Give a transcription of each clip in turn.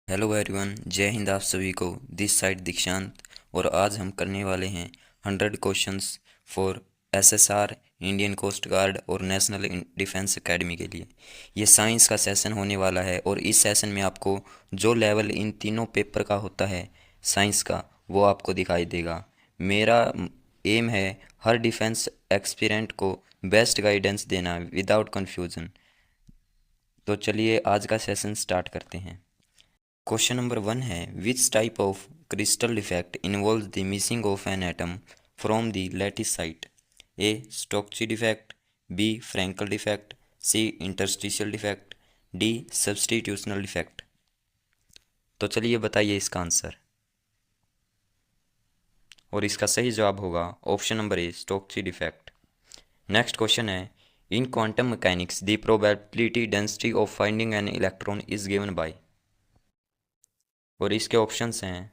Hello everyone, जय हिंद आप सभी को। दिस साइड दीक्षांत। और आज हम करने वाले हैं 100 questions for SSR, Indian coast guard और नेशनल डिफेंस एकेडमी के लिए। ये साइंस का सेशन होने वाला है और इस सेशन में आपको जो लेवल इन तीनों पेपर का होता है साइंस का, वो आपको दिखाई देगा। मेरा एम है हर डिफेंस एक्सपीरेंट को बेस्ट गाइडेंस देना विदाउट कन्फ्यूज़न। तो चलिए आज का सेशन स्टार्ट करते हैं। क्वेश्चन नंबर 1 है, which type of crystal defect involve the missing of an atom from the lattice site? A Schottky defect, B Frenkel defect, C interstitial defect, D substitutional defect. तो चलिए बताइए इसका answer. और इसका सही जवाब होगा option number A Schottky defect. Next question है, in quantum mechanics the probability density of finding an electron is given by. और इसके ऑप्शंस हैं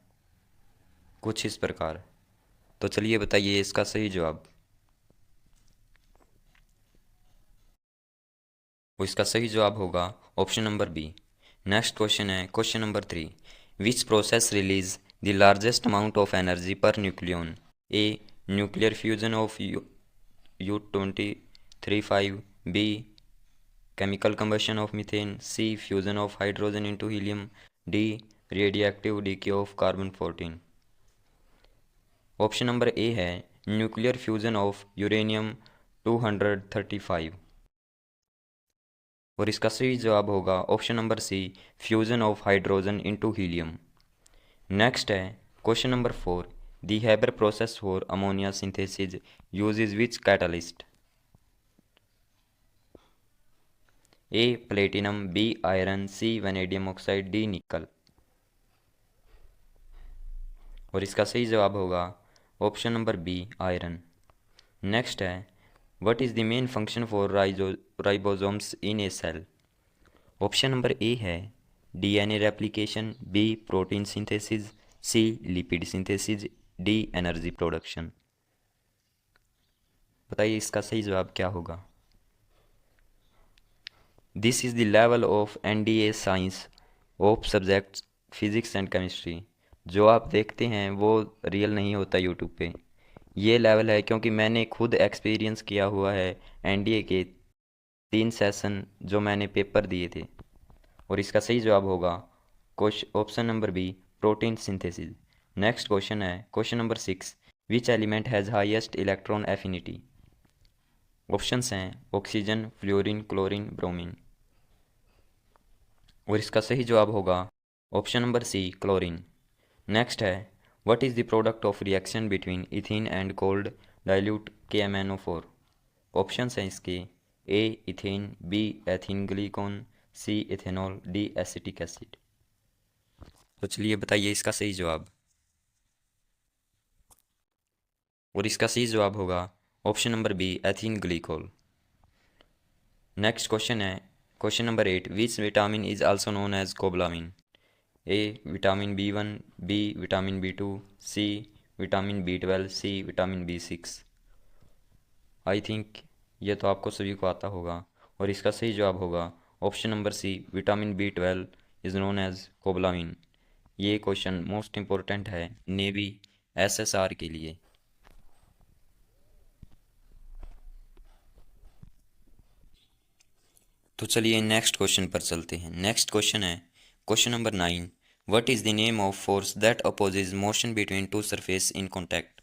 कुछ इस प्रकार। तो चलिए बताइए इसका सही जवाब। वो इसका सही जवाब होगा option number B. Next question है question number 3, which process release the largest amount of energy per nucleon? A nuclear fusion of U-235, B chemical combustion of methane, C fusion of hydrogen into helium, D radioactive decay of carbon 14। Option number A है nuclear fusion of uranium 235। और इसका सही जवाब होगा option number C fusion of hydrogen into helium. Next है question number 4, the Haber process for ammonia synthesis uses which catalyst? A platinum, B iron, C vanadium oxide, D nickel. और इसका सही जवाब होगा option number B iron. Next है, what is the main function for ribosomes in a cell? Option number A है DNA replication, B protein synthesis, C lipid synthesis, D energy production. बताइए इसका सही जवाब क्या होगा। This is the level of NDA science of subjects physics and chemistry. जो आप देखते हैं वो रियल नहीं होता यूट्यूब पे। ये लेवल है क्योंकि मैंने खुद एक्सपीरियंस किया हुआ है एनडीए के 3 सेशन जो मैंने पेपर दिए थे। और इसका सही जवाब होगा option number B protein synthesis. Next question है question number 6, which element has highest electron affinity? Options हैं ऑक्सीजन, फ्लोरीन, क्लोरीन, ब्रोमीन। और इसका सही जवाब होगा option number C chlorine. Next है, what is the product of reaction between ethene and cold dilute KMnO4? Options हैं इसके A ethane, B ethene glycol, C ethanol, D acetic acid. तो चलिए बताइए इसका सही जवाब। और इसका सही जवाब होगा option number B ethene glycol. Next question है question number 8, which vitamin is also known as cobalamin? A vitamin B1, B vitamin B2, C vitamin B12, C vitamin B6। I think ये तो आपको सभी को आता होगा। और इसका सही जवाब होगा option number C vitamin B12 is known as cobalamin. ये क्वेश्चन मोस्ट इम्पोर्टेंट है नेवी SSR के लिए। तो चलिए नेक्स्ट क्वेश्चन पर चलते हैं। नेक्स्ट क्वेश्चन है question number 9, what is the name of force that opposes motion between two surface in contact?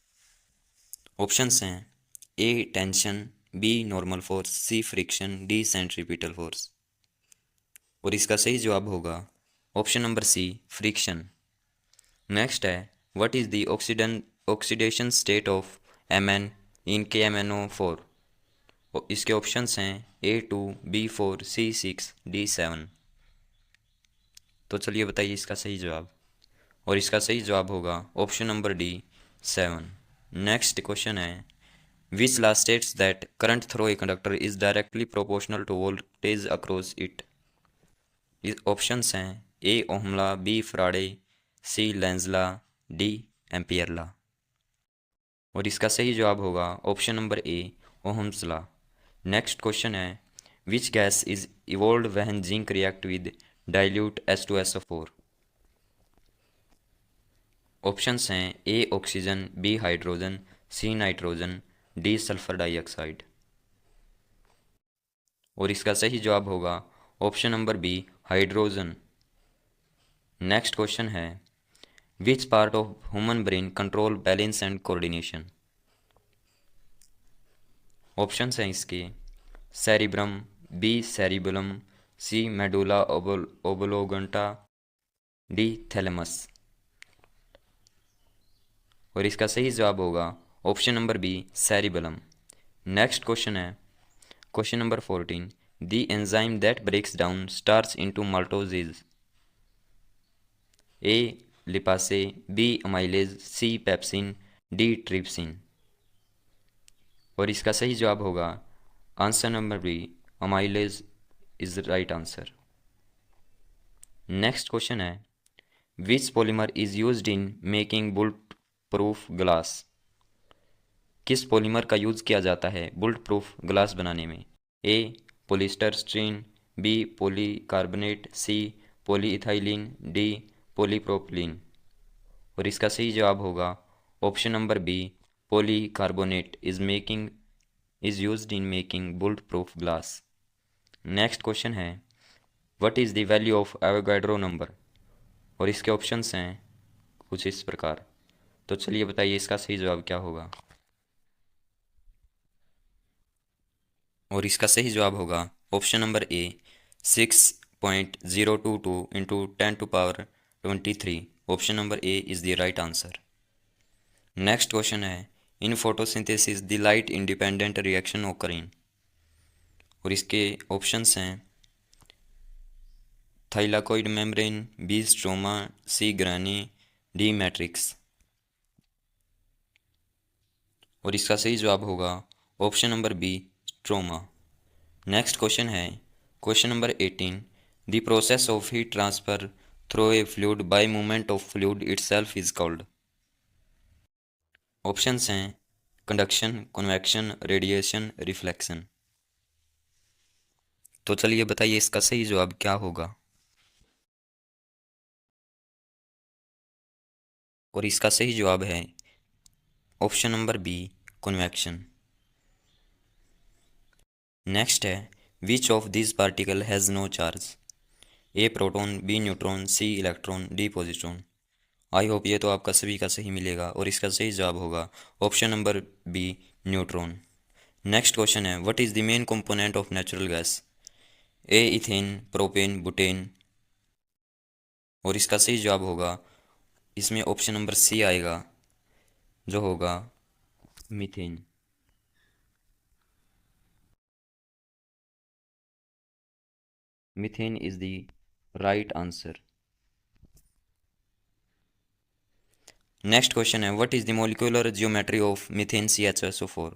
Options हैं A tension, B normal force, C friction, D centripetal force. और इसका सही जवाब होगा option number C friction. Next है, what is the oxidation state of Mn in KMnO4? इसके options हैं A2, B4, C6, D7। तो चलिए बताइए इसका सही जवाब। और इसका सही जवाब होगा option number D 7। Next question है, which law states that current through a conductor is directly proportional to voltage across it? Options हैं A Ohm law, B Faraday, C Lenz law, D Ampere law. और इसका सही जवाब होगा option number A Ohm's law. Next question है, which gas is evolve when zinc react with dilute H2SO4? Options हैं A oxygen, B hydrogen, C nitrogen, D sulphur dioxide. और इसका सही जवाब होगा option number B hydrogen. Next question है which part of human brain control balance and coordination. Options हैं इसके cerebrum, B cerebellum, C medulla oblongata, D thalamus. और इसका सही जवाब होगा option number B cerebellum. Next question है question number 14 the enzyme that breaks down starch into maltose is A lipase, B amylase, C pepsin, D trypsin. और इसका सही जवाब होगा answer number B amylase is the right answer. Next question है which polymer is used in making bullet proof glass. किस polymer का use किया जाता है बुलेट प्रूफ ग्लास बनाने में। A polystyrene, B polycarbonate, C polyethylene, D polypropylene. और इसका सही जवाब होगा option number B polycarbonate is used in making bullet proof glass. Next question है what is the value of Avogadro number. और इसके ऑप्शंस हैं कुछ इस प्रकार। तो चलिए बताइए इसका सही जवाब क्या होगा। और इसका सही जवाब होगा option number A 6.022 into 10⁻23। Option number A is the right answer. Next question है in photosynthesis the light independent reaction occurring. और इसके ऑप्शंस हैं thylakoid membrane, B stroma, C grana, D matrix. और इसका सही जवाब होगा option number B stroma. Next question है question number 18 the process of heat transfer through a fluid by movement of fluid itself is called. Options हैं conduction, convection, radiation, reflection. तो चलिए बताइए इसका सही जवाब क्या होगा। और इसका सही जवाब है option number B convection. Next है which of this particle has no charge. A proton, B neutron, C electron, D positron. I hope ये तो आपका सभी का सही मिलेगा और इसका सही जवाब होगा option number B neutron. Next question है what is the main component of natural gas. A ethane, propane, butane. और इसका सही जवाब होगा इसमें ऑप्शन नंबर सी आएगा जो होगा methane. Methane is the right answer. Next question है what is the molecular geometry of methane CHSO4।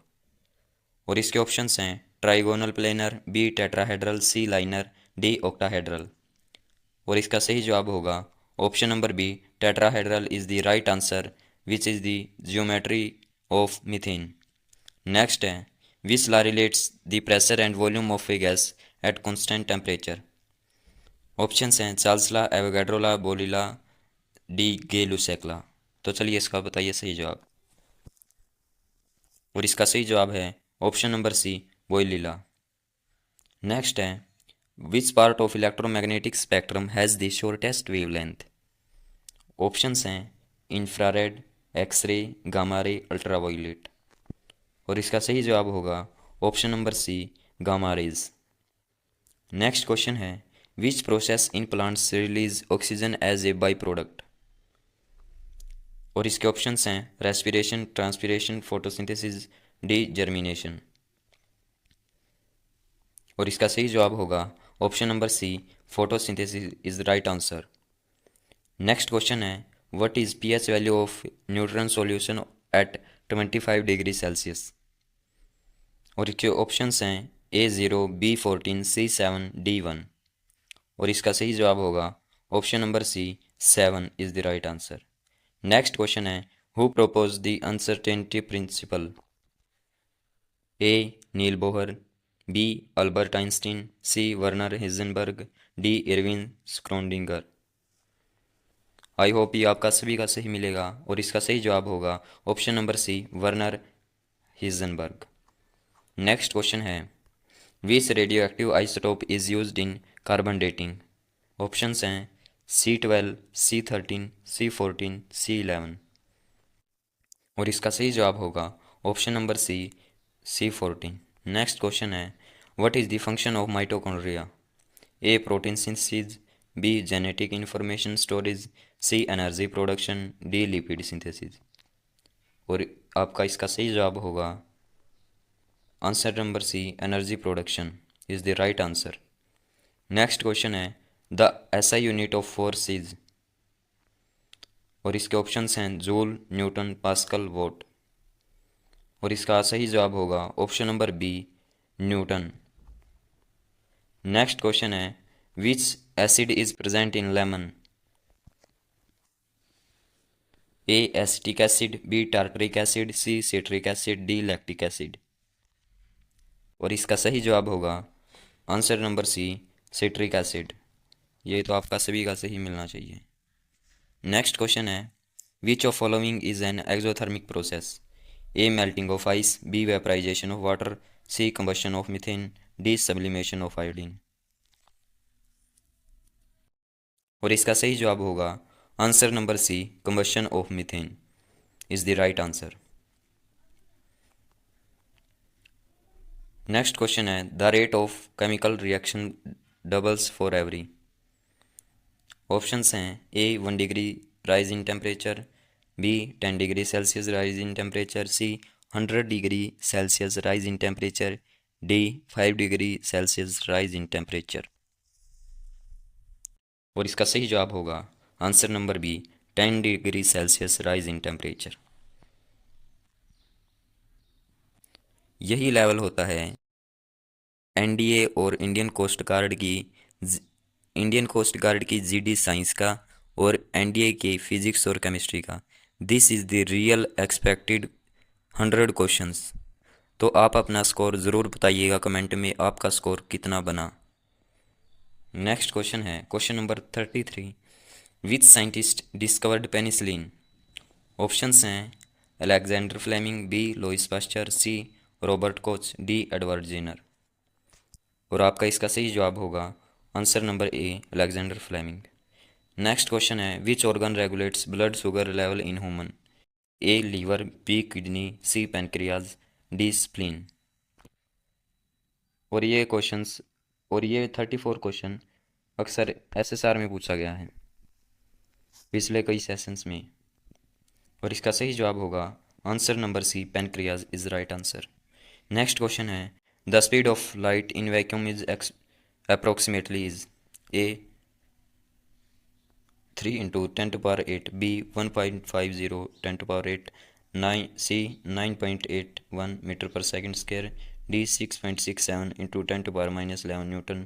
और इसके ऑप्शंस हैं trigonal planar, B tetrahedral, C linear, D octahedral. और इसका सही जवाब होगा option number B tetrahedral is the right answer which is the geometry of methane. Next है which law relates the pressure and volume of a gas at constant temperature. Options हैं Charles law, Avogadro law, बोली law, D गे-लुसैक law. तो चलिए इसका बताइए सही जवाब। और इसका सही जवाब है option number C Boyle's law. Next है which part of electromagnetic spectrum has the shortest wavelength. Options हैं infrared, X ray, gamma ray, ultraviolet. और इसका सही जवाब होगा option number C gamma rays. Next question है which process in plants release oxygen as a by product. और इसके options हैं respiration, transpiration, photosynthesis, D germination. और इसका सही जवाब होगा option number C photosynthesis is the right answer. Next question है what is pH value of neutron solution at 25 degree Celsius. और इसके ऑप्शंस हैं A0, B14, C7, D1। और इसका सही जवाब होगा option number C 7 is the right answer. Next question है who propose the uncertainty principle. A Niels Bohr, B Albert Einstein, C Werner Heisenberg, D Erwin Schrodinger. I hope ये आपका सभी का सही मिलेगा और इसका सही जवाब होगा option number C, Werner Heisenberg. Next question है, which radio active isotope is used in carbon dating? Options हैं C12, C13, C14, C11। और इसका सही जवाब होगा option number C, C14। Next question है, what is the function of mitochondria? A, protein synthesis, B, genetic information storage, C, energy production, D, lipid synthesis. और आपका इसका सही जवाब होगा answer number C, energy production is the right answer. Next question है, the SI unit of force is? और इसके options हैं जूल, न्यूटन, पास्कल, वोट। और इसका सही जवाब होगा option number B, newton. Next question है, which acid is present in lemon? A, acetic acid, B, tartaric acid, C, citric acid, D, lactic acid. और इसका सही जवाब होगा answer number C, citric acid. ये तो आपका सभी का सही मिलना चाहिए। नेक्स्ट क्वेश्चन है, which of following is an exothermic process? A, melting of ice, B, vaporisation of water, C, combustion of methane, D, sublimation of iodine. और इसका सही जवाब होगा answer number C, combustion of methane is the right answer. Next question है, the rate of chemical reaction doubles for every? Options हैं A, 1 degree rise in temperature, B, 10 degree Celsius rise in temperature, C, 100 degree Celsius rise in temperature, D, 5 degree Celsius rise in temperature. और इसका सही जवाब होगा answer number B, 10 degree Celsius rise in temperature. यही level होता है NDA और Indian coast guard की जीडी साइंस का और एनडीए के फिजिक्स और केमिस्ट्री का। This is the real expected 100 questions. तो आप अपना स्कोर ज़रूर बताइएगा कमेंट में, आपका स्कोर कितना बना। नेक्स्ट क्वेश्चन है question number 33, which scientist discovered penicillin? Options हैं Alexander Fleming, B, Louis Pasteur, C, Robert Koch, D, Edward Jenner. और आपका इसका सही जवाब होगा answer number A, Alexander Fleming. Next question है, which organ regulates blood sugar level in human? A, liver, B, kidney, C, pancreas, D, spleen. और ये 34 question अक्सर एसएसआर में पूछा गया है पिछले कई सेशंस में। और इसका सही जवाब होगा answer number C, pancreas is right answer. Next question है, the speed of light in vacuum is approximately is? A, 3 into 10⁸, B, 1.50 10⁸, 9, C, 9.81 metre per second square, D, 6.67 into 10⁻11 newton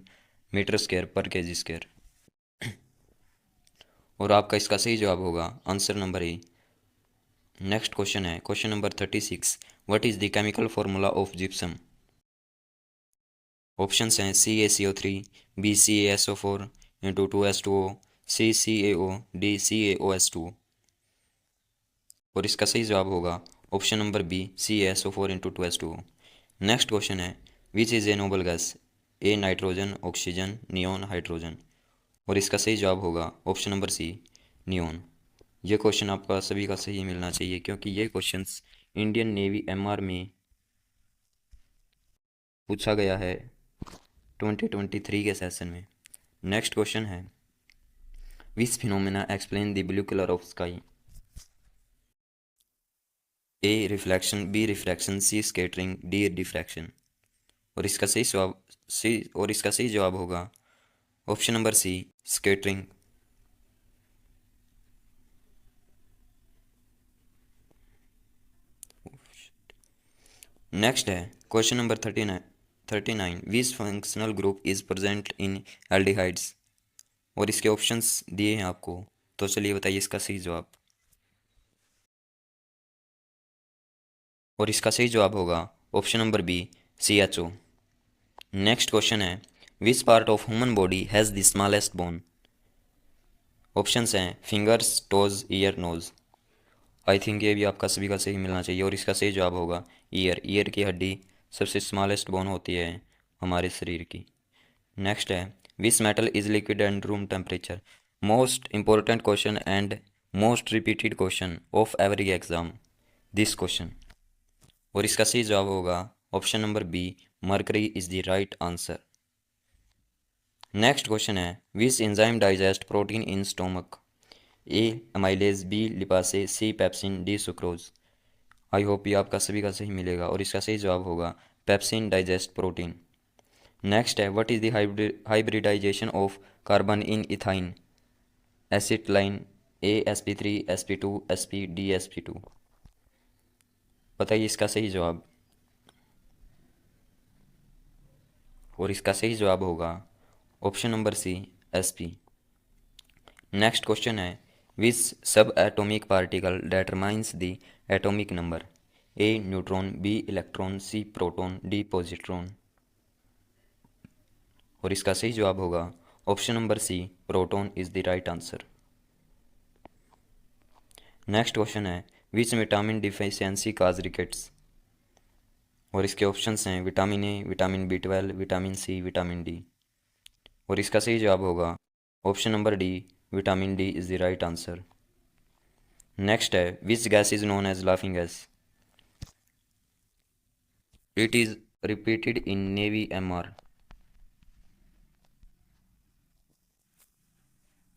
metre square per kg square. और आपका इसका सही जवाब होगा answer number A. Next question है question number 36, what is the chemical formula of gypsum? Options हैं CaCO3, B, CaSO4 into 2S2O, C, CaO, D, CaOS2। और इसका सही जवाब होगा option number B, CaSO4 into 2S2O। Next question है, which is a noble gas? A, nitrogen, oxygen, neon, hydrogen. और इसका सही जवाब होगा ऑप्शन नंबर सी, नियोन। ये क्वेश्चन आपका सभी का सही मिलना चाहिए क्योंकि ये क्वेश्चंस इंडियन नेवी MR में पूछा गया है 2023 के सेशन में। नेक्स्ट क्वेश्चन है, which phenomena explain the blue colour of sky? A, reflection, B, refraction, C, scattering, D, diffraction. और इसका सही जवाब होगा option number C, scattering. Next है question number 39, which functional group is present in aldehydes? और इसके options दिए हैं आपको, तो चलिए बताइए इसका सही जवाब। और इसका सही जवाब होगा option number B, CHO। Next question है, which part of human body has the smallest bone? Options हैं fingers, toes, ear, nose. I think ये भी आपका सभी का सही मिलना चाहिए और इसका सही जवाब होगा ईयर। ईयर की हड्डी सबसे स्मॉलेस्ट बोन होती है हमारे शरीर की। नेक्स्ट है which metal is liquid and room temperature. Most important question and most repeated question of every exam this question. और इसका सही जवाब होगा option number B, mercury is the right answer. Next question है which enzyme digest protein in stomach. A amylase, B lipase, C pepsin, D sucrose. I hope ये आपका सभी का सही मिलेगा और इसका सही जवाब होगा पेप्सिन डाइजेस्ट प्रोटीन। नेक्स्ट है what is the hybridisation of carbon in ethyne. Acetylene, A sp3, sp2, sp, D sp2। बताइए इसका सही जवाब। और इसका सही जवाब होगा option number C, sp। Next question है which sub atomic particle determines the atomic number. A neutron, B electron, C proton, D positron. और इसका सही जवाब होगा option number C, proton is the right answer. Next question है which vitamin deficiency cause rickets. और इसके options हैं vitamin A, vitamin B12, vitamin C, vitamin D. और इसका सही जवाब होगा option number D, vitamin D is the right answer. Next है which gas is known as laughing gas. It is repeated in navy MR।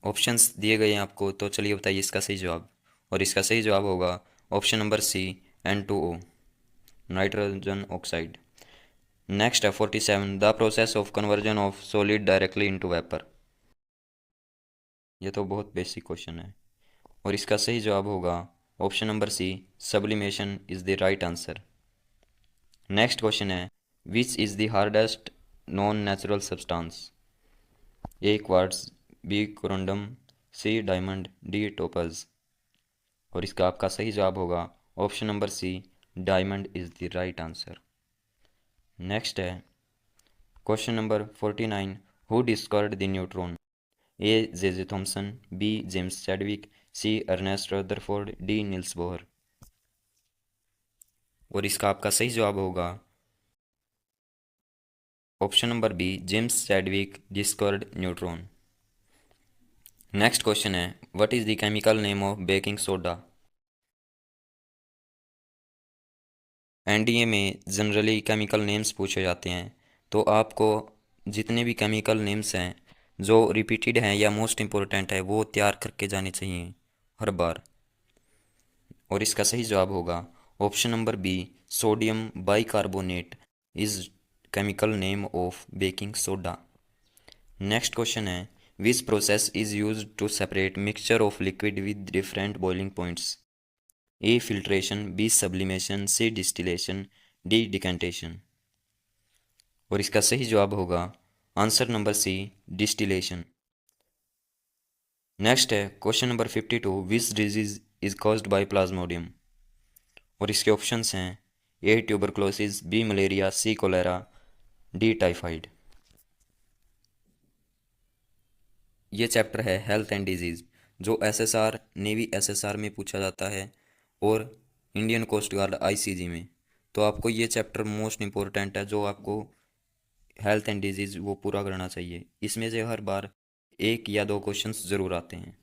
Options दिए गए हैं आपको, तो चलिए बताइए इसका सही जवाब। और इसका सही जवाब होगा option number C, N2O, nitrogen oxide. Next है 47 the process of conversion of solid directly into vapour. ये तो बहुत बेसिक क्वेश्चन है और इसका सही जवाब होगा option number C, sublimation is the right answer. Next question है which is the hardest non natural substance. A quartz, B corundum, C diamond, D topaz. और इसका आपका सही जवाब होगा option number C, diamond is the right answer. Next है question number 49 who discovered the neutron. A J Thomson, B James Chadwick, C Ernest Rutherford, D Niels Bohr. और इसका आपका सही जवाब होगा option number B, James Chadwick discovered neutron. Next question है what is the chemical name of baking soda. NDA में generally chemical names पूछे जाते हैं, तो आपको जितने भी केमिकल नेम्स हैं जो रिपीटेड हैं या मोस्ट इम्पोर्टेंट है वो तैयार करके जाने चाहिए हर बार। और इसका सही जवाब होगा option number B, sodium bicarbonate is chemical name of baking soda. Next question है which process is use to separate mixture of liquid with different boiling points. A filtration, B sublimation, C distillation, D decantation. और इसका सही जवाब होगा answer number C, distillation. Next है question number 52 which disease is caused by plasmodium. और इसके options हैं A tuberculosis, B malaria, C cholera, D typhoid. ये चैप्टर है हेल्थ एंड डिजीज़ जो SSR नेवी SSR में पूछा जाता है और इंडियन कोस्ट गार्ड ICG में। तो आपको ये चैप्टर मोस्ट इम्पोर्टेंट है जो आपको हेल्थ एंड डिजीज़ वो पूरा करना चाहिए। इसमें से हर बार एक या दो क्वेश्चंस ज़रूर आते हैं।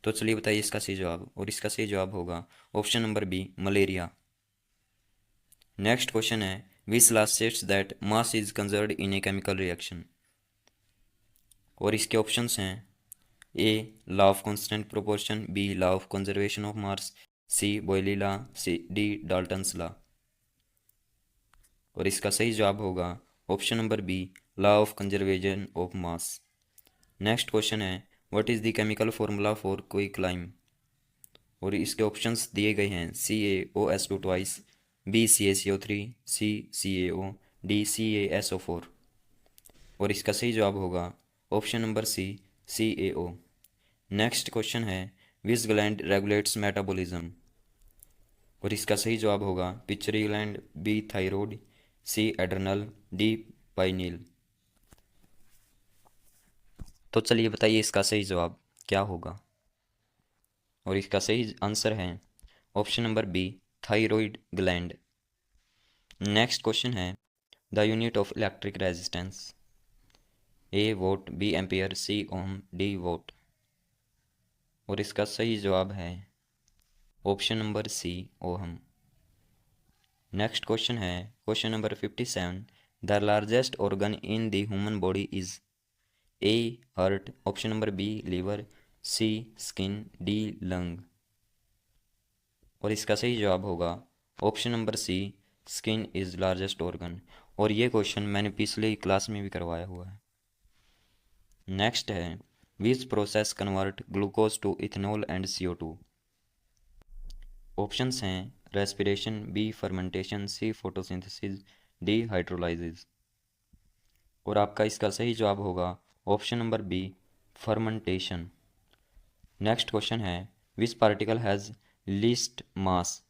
तो चलिए बताइए इसका सही जवाब। और इसका सही जवाब होगा option number B, malaria. Next question है which law states that mass is conserved in a chemical reaction. और इसके ऑप्शंस हैं A law of constant proportion, B law of conservation of mass, C Boyle's law, C D Dalton's law. और इसका सही जवाब होगा option number B, law of conservation of mass. Next question है what is the chemical formula for quicklime. और इसके options दिए गए हैं CaO2 twice, B CaCO3, C CaO, D CaSO4। और इसका सही जवाब होगा option number C, CaO। Next question है विच ग्लैंड रेगुलेट्स मेटाबॉलिज्म। और इसका सही जवाब होगा पिचरी ग्लैंड, बी थायरॉइड, सी एड्रनल, डी पाइनियल। तो चलिए बताइए इसका सही जवाब क्या होगा। और इसका सही आंसर है option number B, thyroid gland. Next question है the unit of electric resistance. A volt, B ampere, C ohm, D watt. और इसका सही जवाब है option number C, ohm. Next question है question number 57, the largest organ in the human body is A heart, option number B liver, C skin, D lung. और इसका सही जवाब होगा option number C, skin is largest organ. और ये question मैंने पिछले क्लास में भी करवाया हुआ है। नेक्स्ट है which process convert glucose to ethanol and CO2। Options हैं respiration, B fermentation, C photosynthesis, D hydrolysis. और आपका इसका सही जवाब होगा option number B, fermentation. Next question है which particle has least mass.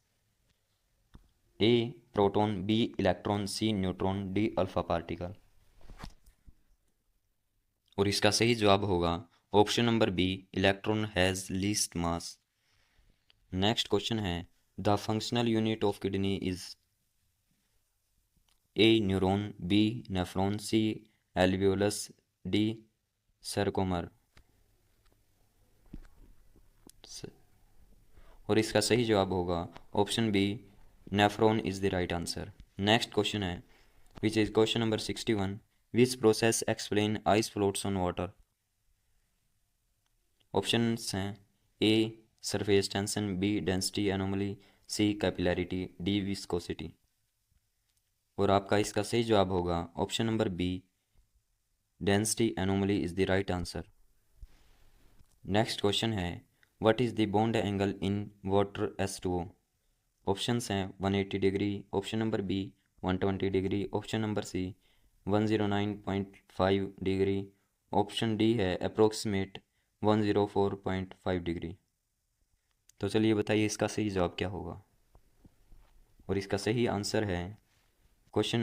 A proton, B electron, C neutron, D alpha particle. और इसका सही जवाब होगा option number B, electron has least mass. Next question है the functional unit of kidney is A neuron, B nephron, C alveolus, D sarcomere. और इसका सही जवाब होगा option B, nephron is the right answer. Next question है which is question number 61, which process explain ice floats on water. Options हैं A surface tension, B density anomaly, C capillarity, D viscosity. और आपका इसका सही जवाब होगा option number B, density anomaly is the right answer. Next question है what is the bond angle in water H2O। Options हैं 180 degree, option number B 120 degree, option number C 109.5 degree, option D है approximate 104.5 degree. तो चलिए बताइए इसका सही जवाब क्या होगा। और इसका सही आंसर है option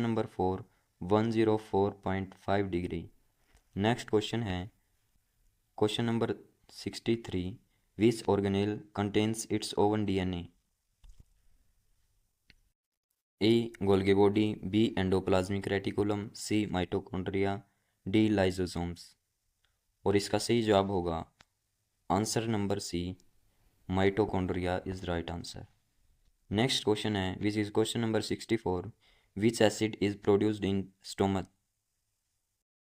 number 4, 104.5 degree. Next question है question number 63, which organelle contains its own DNA। A Golgi body, B endoplasmic reticulum, C mitochondria, D lysosomes. और इसका सही जवाब होगा answer number C, mitochondria is right answer. Next question है which is question number 64, which acid is produced in stomach.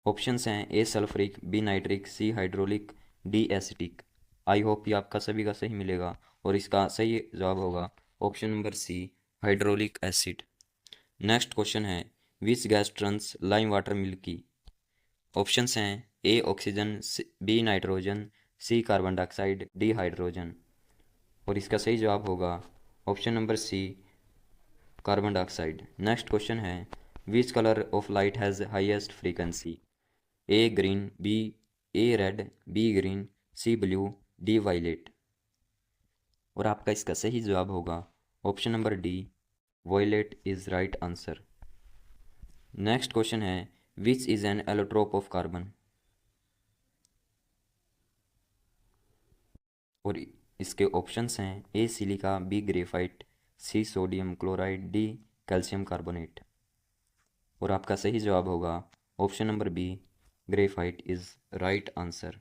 Options हैं A sulphuric, B nitric, C hydrochloric, D acetic. I hope ये आपका सभी का सही मिलेगा। और इसका सही जवाब होगा option number C, hydrochloric acid. Next question है which gas turns lime water milky. Options हैं A oxygen, B nitrogen, C carbon dioxide, D hydrogen. और इसका सही जवाब होगा option number C, carbon dioxide. Next question है which colour of light has highest frequency. A green, B A red, B green, C blue, D violet. और आपका इसका सही जवाब होगा option number D, violet is right answer. Next question है which is an allotrope of carbon. और इसके options हैं A silica, B graphite, C sodium chloride, D calcium carbonate. और आपका सही जवाब होगा option number B, graphite is right answer.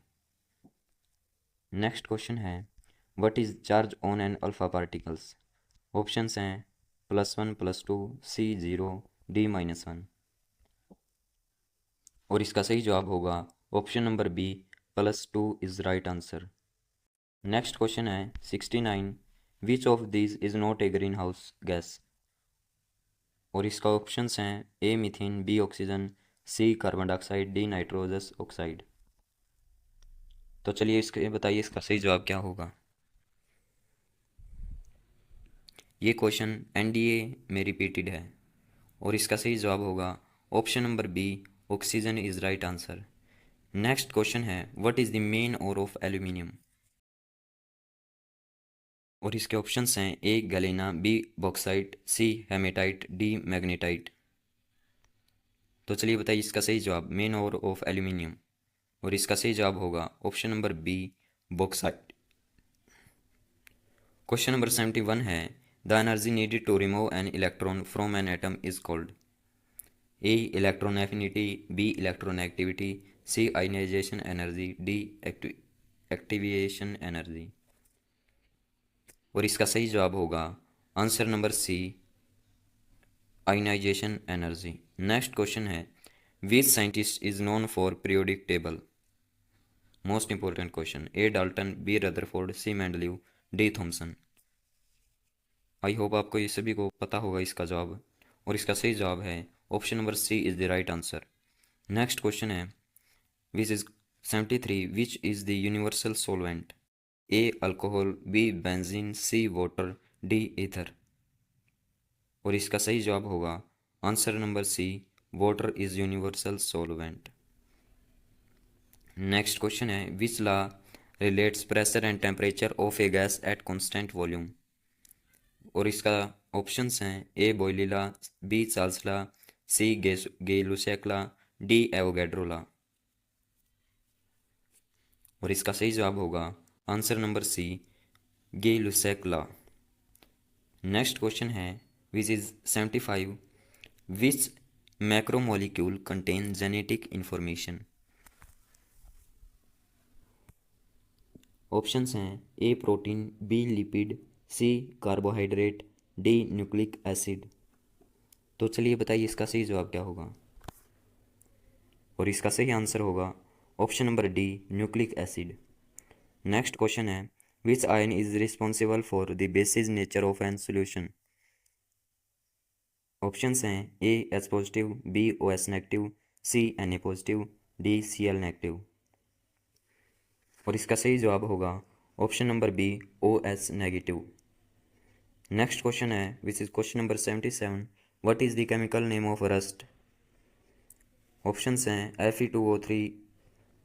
Next question है what is charge on an alpha particles. Options हैं +1, +2, सी 0, डी -1। और इसका सही जवाब होगा option number B, +2 is right answer. Next question है 69, which of these is not a greenhouse gas. और इसका ऑप्शंस हैं A methane, B oxygen, C carbon dioxide, D nitrous oxide. तो चलिए इसके बताइए इसका सही जवाब क्या होगा। ये क्वेश्चन NDA में रिपीटेड है। और इसका सही जवाब होगा option number B, oxygen is right answer. Next question है what is the main ore of aluminium. और इसके ऑप्शंस हैं A galena, B bauxite, C haematite, D magnetite. तो चलिए बताइए इसका सही जवाब मेन ओर ऑफ एल्यूमिनियम। और इसका सही जवाब होगा option number B, bauxite. Question number 71 है the energy needed to remove an electron from an atom is called A electron affinity, B electron activity, C ionisation energy, D activation energy. और इसका सही जवाब होगा answer number C ionisation energy. Next question है which scientist is known for periodic table. Most important question. A Dalton, B Rutherford, C Mendeleev, D Thomson. I hope आपको ये सभी को पता होगा इसका जवाब, और इसका सही जवाब है option number C is the right answer. Next question है which is 73 which is the universal solvent. A alcohol, B benzene, C water, D ether. और इसका सही जवाब होगा answer number C water is universal solvent. Next question है which law relates pressure and temperature of a gas at constant volume. और इसका options हैं A Boyle's law, B Charles law, C Gay Lussac law, D Avogadro law. और इसका सही जवाब होगा answer number C Gay Lussac law. Next question है which is 75 which macromolecule contain genetic information. Options हैं A protein, B lipid, C carbohydrate, D nucleic acid. तो चलिए बताइए इसका सही जवाब क्या होगा। और इसका सही आंसर होगा option number D nucleic acid. Next question है which ion is responsible for the basis nature of an solution. Options हैं A H positive, B O S negative, C N A positive, D C L negative. और इसका सही जवाब होगा option number B O S negative. Next question है which is question number 77 what is the chemical name of rust. Options हैं Fe2O3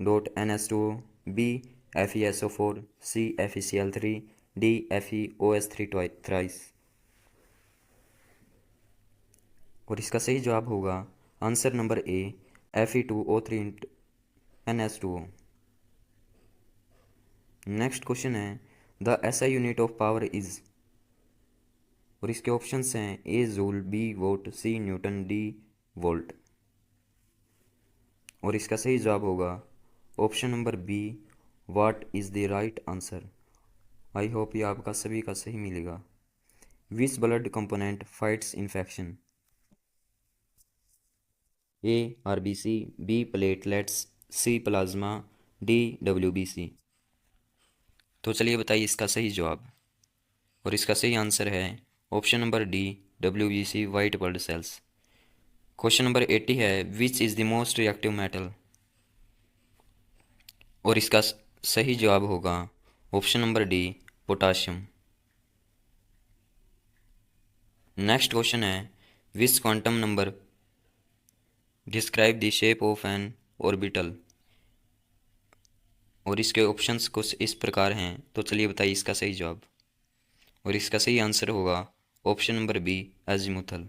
dot NH2O, B FeSO4, C FeCl3, D FeOS3 thrice. और इसका सही जवाब होगा answer number A Fe2O3 NH2O। Next question है the SI unit of power is. और इसके options हैं A joule, B watt, C newton, D volt. और इसका सही जवाब होगा option number B watt is the right answer. I hope ये आपका सभी का सही मिलेगा। Which blood component fights infection. A RBC, B platelets, C plasma, D WBC। तो चलिए बताइए इसका सही जवाब। और इसका सही आंसर है option number D WBC white blood cells. Question number 80 है which is the most reactive metal. और इसका सही जवाब होगा option number D potassium. Next question है which quantum number describe the shape of an orbital. और इसके ऑप्शंस कुछ इस प्रकार हैं, तो चलिए बताइए इसका सही जवाब। और इसका सही आंसर होगा option number B azimuthal.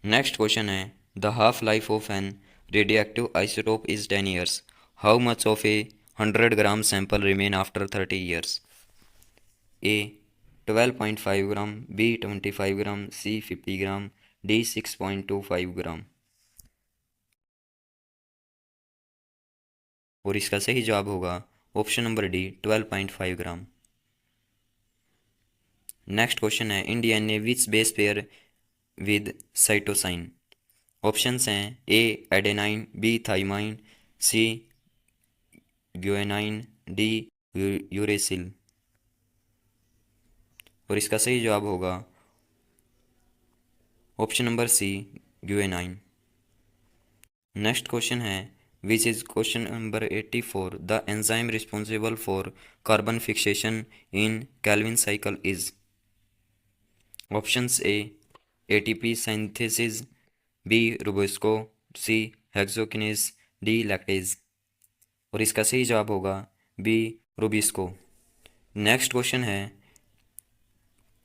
Next question है the half life of an radio active isotope is 10 years. How much of a 100 gram sample remain after 30 years. A 12.5 gram, B 25 gram, C 50 gram, D 6.25 gram. और इसका सही जवाब होगा option number D 12.5 gram. Next question है in DNA which base pair with cytosine. Options हैं A adenine, B thymine, C guanine, D uracil. और इसका सही जवाब होगा option number C guanine. Next question है which is question number 84 the enzyme responsible for carbon fixation in Calvin cycle is. Options A ATP synthesis, B rubisco, C hexokinase, D lactase. और इसका सही जवाब होगा बी रूबिस्को। नेक्स्ट क्वेश्चन है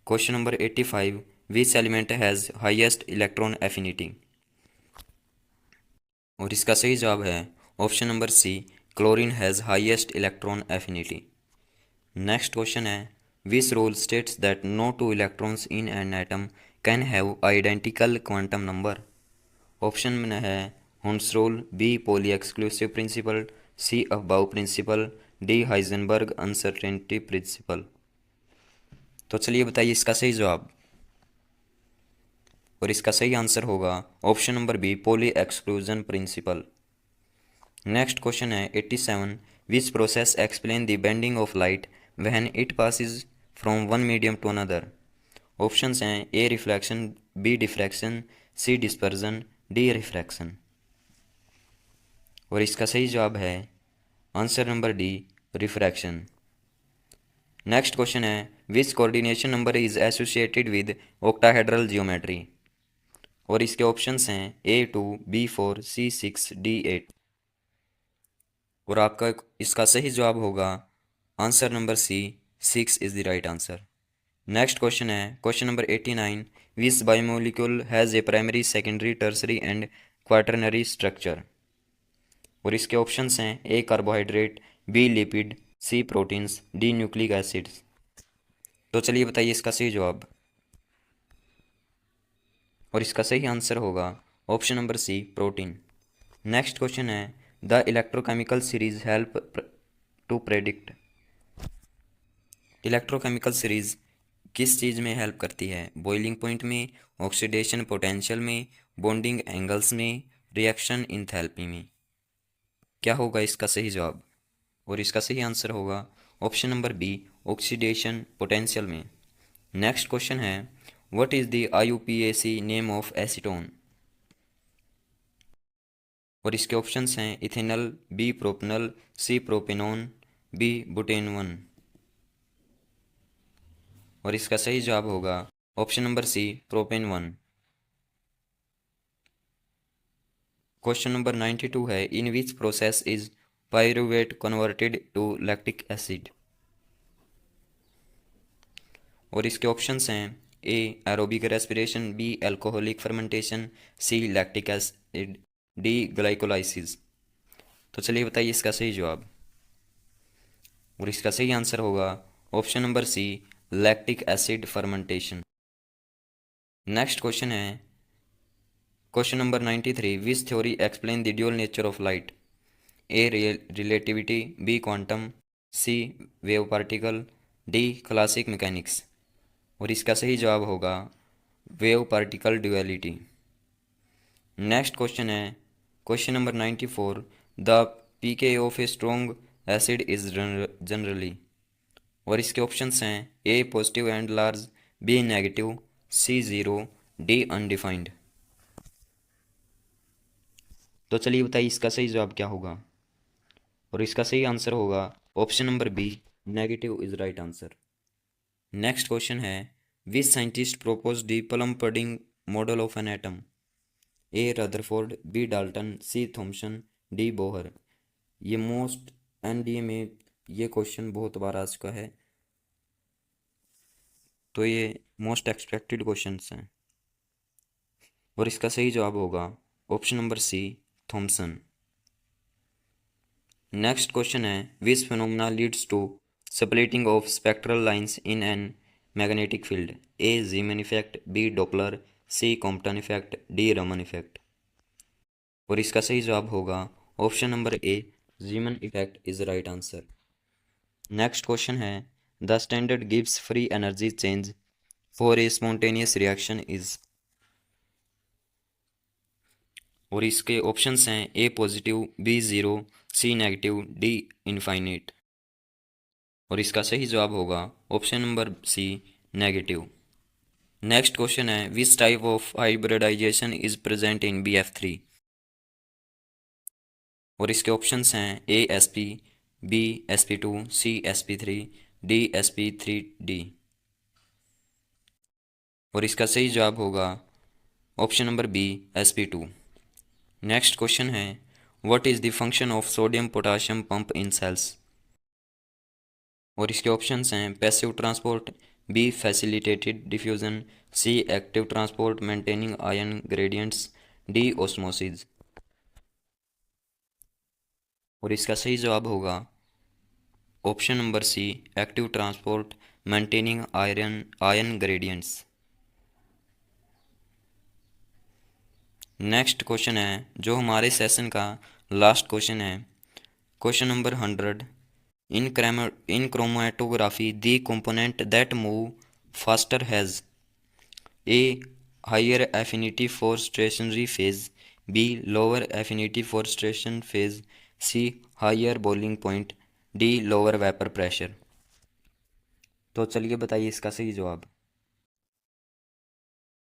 question number 85 which element has highest electron affinity. और इसका सही जवाब है option number C chlorine has highest electron affinity. Next question है which rule states that no two electrons in an atom can have identical quantum number. Option में है Hund's rule, B Pauli exclusive principle, C Aufbau principle, D Heisenberg uncertainty principle. तो चलिए बताइए इसका सही जवाब। और इसका सही आंसर होगा option number B Pauli exclusion principle. Next question है 87 which process explain the bending of light when it passes from one medium to another. Options हैं A reflection, B diffraction, C dispersion, D refraction. और इसका सही जवाब है answer number D refraction. Next question है which coordination number is associated with octahedral geometry. और इसके options हैं A2, B4, C6, D8। और आपका इसका सही जवाब होगा answer number C 6 is the right answer. Next question है question number 89 which biomolecule has a primary, secondary, tertiary and quaternary structure. और इसके ऑप्शंस हैं A carbohydrate, B lipid, C proteins, D nucleic acids. तो चलिए बताइए इसका सही जवाब। और इसका सही आंसर होगा option number C protein. Next question है the electrochemical series help to predict. Electrochemical series किस चीज़ में हेल्प करती है? बॉइलिंग पॉइंट में, ऑक्सीडेशन पोटेंशियल में, बॉन्डिंग एंगल्स में, रिएक्शन इंथैल्पी में। क्या होगा इसका सही जवाब? और इसका सही आंसर होगा option number B oxidation potential में। नेक्स्ट क्वेश्चन है what is the IUPAC name of acetone. और इसके ऑप्शंस हैं ethanol, B propanol, C propanone, B butanone. और इसका सही जवाब होगा option number C propanone. Question number 92 है in which process is pyruvate converted to lactic acid. और इसके ऑप्शंस हैं A aerobic respiration, B alcoholic fermentation, C lactic acid, D glycolysis. तो चलिए बताइए इसका सही जवाब। और इसका सही आंसर होगा option number C lactic acid fermentation. Next question है question number 93 which theory explain the dual nature of light. A relativity, B quantum, C wave particle, D classic mechanics. और इसका सही जवाब होगा wave particle duality. Next question है question number 94 the pK of a strong acid is generally. और इसके options हैं A positive and large, B negative, C zero, D undefined. तो चलिए बताइए इसका सही जवाब क्या होगा। और इसका सही आंसर होगा option number B negative is right answer. Next question है which scientist propose the plum pudding model of an atom. A Rutherford, B Dalton, C Thomson, D Bohr. ये मोस्ट NDA में ये क्वेश्चन बहुत बार आ चुका है, तो ये मोस्ट एक्सपेक्टेड क्वेश्चंस हैं। और इसका सही जवाब होगा option number C Thomson. Next question है which phenomena leads to splitting of spectral lines in an magnetic field. A Zeeman effect, B Doppler, C Compton effect, D Raman effect. और इसका सही जवाब होगा option number A Zeeman effect is right answer. Next question है the standard गिव्स free energy change for a spontaneous reaction is. और इसके options हैं A positive, B zero, C negative, D infinite. और इसका सही जवाब होगा option number C negative. Next question है which type of hybridization is present in BF3। और इसके ऑप्शंस हैं A SP, B SP2, C SP3, D SP3D। और इसका सही जवाब होगा option number B SP2। Next question है what is the function of sodium potassium pump in cells. और इसके ऑप्शंस हैं passive transport, B facilitated diffusion, C active transport maintaining ion gradients, D osmosis. और इसका सही जवाब होगा option number C, active transport maintaining ion gradients. Next question है जो हमारे सेशन का लास्ट क्वेश्चन है, question number 100। In chromatography the component that move faster has a higher affinity for stationary phase, B lower affinity for station phase, C higher boiling point, D lower vapour pressure. तो चलिए बताइए इसका सही जवाब।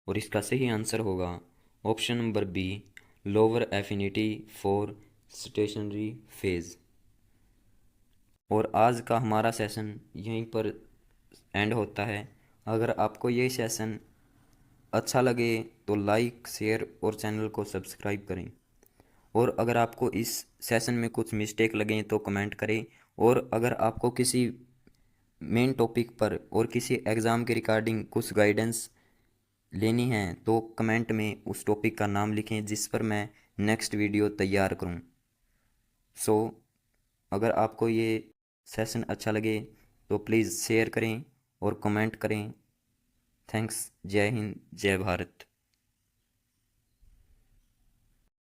और इसका सही आंसर होगा option number B, lower affinity for stationary phase. और आज का हमारा सेशन यहीं पर एंड होता है। अगर आपको ये सेशन अच्छा लगे तो लाइक शेयर और चैनल को सब्सक्राइब करें। और अगर आपको इस सेशन में कुछ मिस्टेक लगें तो कमेंट करें। और अगर आपको किसी मेन टॉपिक पर और किसी एग्ज़ाम के रिगार्डिंग कुछ गाइडेंस लेनी है तो कमेंट में उस टॉपिक का नाम लिखें जिस पर मैं नेक्स्ट वीडियो तैयार करूं। सो अगर आपको ये सेशन अच्छा लगे तो प्लीज़ शेयर करें और कमेंट करें। थैंक्स। जय हिंद, जय भारत।